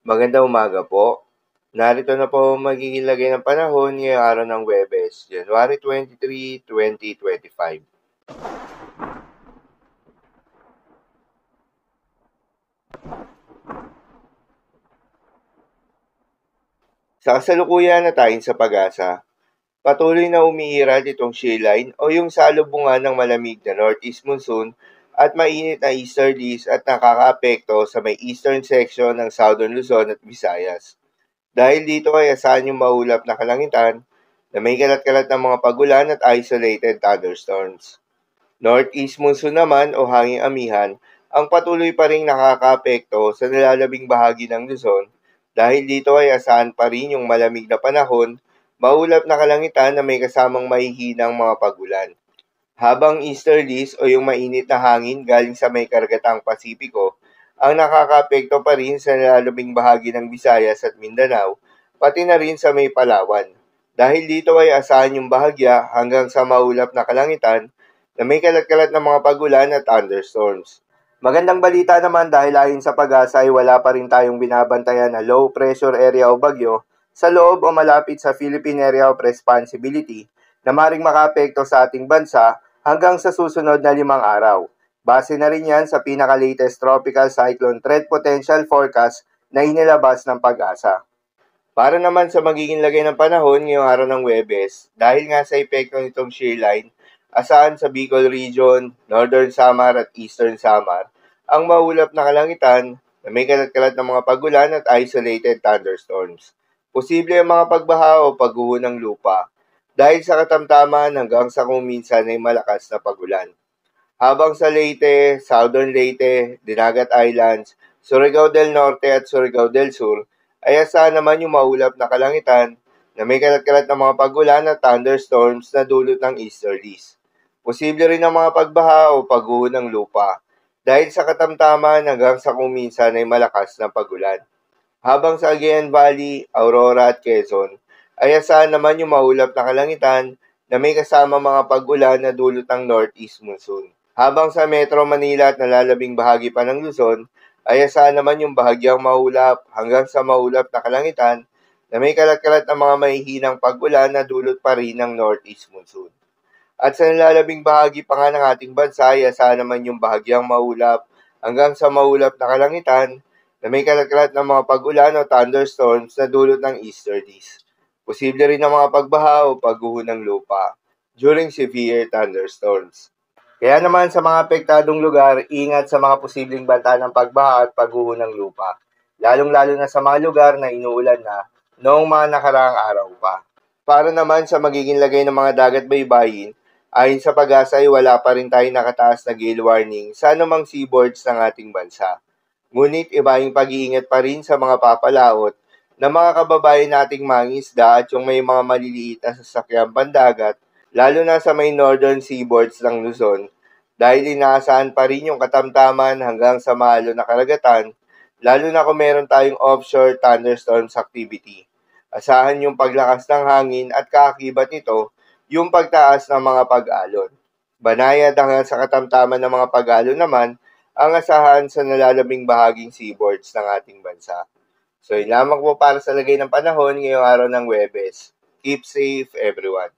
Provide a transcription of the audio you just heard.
Magandang umaga po. Narito na po ang magiging lagay ng panahon ngayong araw ng Huwebes, January 23, 2025. Sa kasalukuyan na tayo sa pag-asa, patuloy na umiiral itong shear line o yung salubungan ng malamig na northeast monsoon at mainit na easterlies at nakakaapekto sa may eastern section ng Southern Luzon at Visayas. Dahil dito ay asahan yung maulap na kalangitan na may kalat-kalat ng mga pagulan at isolated thunderstorms. Northeast monsoon naman o hanging amihan ang patuloy pa rin nakakaapekto sa nalalabing bahagi ng Luzon dahil dito ay asahan pa rin yung malamig na panahon, maulap na kalangitan na may kasamang mahihinang mga pagulan. Habang easterlies o yung mainit na hangin galing sa may karagatang Pasipiko ang nakakaapekto pa rin sa nalalabing bahagi ng Visayas at Mindanao, pati na rin sa may Palawan. Dahil dito ay asahan yung bahagya hanggang sa maulap na kalangitan na may kalat-kalat na mga pagulan at thunderstorms. Magandang balita naman dahil ayon sa pag-asa ay wala pa rin tayong binabantayan na low pressure area o bagyo sa loob o malapit sa Philippine Area of Responsibility na maring makaapekto sa ating bansa hanggang sa susunod na 5 araw. Base na rin yan sa pinaka-latest Tropical Cyclone Threat Potential Forecast na inilabas ng pag-asa. Para naman sa magiging lagay ng panahon ngayong araw ng Huwebes, dahil nga sa epekto nitong shear line, asahan sa Bicol Region, Northern Samar at Eastern Samar, ang maulap na kalangitan na may kalat-kalat ng mga pagulan at isolated thunderstorms. Posible ang mga pagbaha o pagguho ng lupa dahil sa katamtaman hanggang sa kung minsan ay malakas na pagulan. Habang sa Leyte, Southern Leyte, Dinagat Islands, Surigao del Norte at Surigao del Sur ay asahan naman yung maulap na kalangitan na may kalat-kalat na mga pagulan at thunderstorms na dulot ng easterlies. Posible rin ang mga pagbaha o pagguho ng lupa dahil sa katamtaman hanggang sa kung minsan ay malakas na pagulan. Habang sa Cagayan Valley, Aurora at Quezon ay asahan naman yung maulap na kalangitan na may kasama mga pag-ulan na dulot ng northeast monsoon. Habang sa Metro Manila at nalalabing bahagi pa ng Luzon ay asahan naman yung bahagyang maulap hanggang sa maulap na kalangitan na may kalat-kalat na mga mahihinang pag-ulan na dulot pa rin ng northeast monsoon. At sa nalalabing bahagi pa nga ng ating bansa ay asahan naman yung bahagyang maulap hanggang sa maulap na kalangitan na may kalat-kalat ng mga pag-ulan o thunderstorms na dulot ng easterlies. Posible rin ang mga pagbaha o pagguho ng lupa during severe thunderstorms. Kaya naman sa mga apektadong lugar, ingat sa mga posibleng banta ng pagbaha at pagguho ng lupa, lalong-lalo na sa mga lugar na inuulan na noong mga nakaraang araw pa. Para naman sa magiging lagay ng mga dagat baybayin, ayon sa pag-asa ay wala pa rin tayong nakataas na gale warning sa anumang seaboards ng ating bansa. Ngunit iba yung pag-iingat pa rin sa mga papalaot ng mga kababayan nating mangisda at yung may mga maliliit na sasakyang pandagat, lalo na sa may northern seaboards ng Luzon, dahil inaasahan pa rin yung katamtaman hanggang sa malo na karagatan, lalo na kung meron tayong offshore thunderstorms activity. Asahan yung paglakas ng hangin at kaakibat nito yung pagtaas ng mga pag-alon. Banayad hanggang sa katamtaman ng mga pag-alon naman ang asahan sa nalalabing bahaging seaboards ng ating bansa. So, yun lamang po para sa lagay ng panahon ngayong araw ng Huwebes. Keep safe, everyone.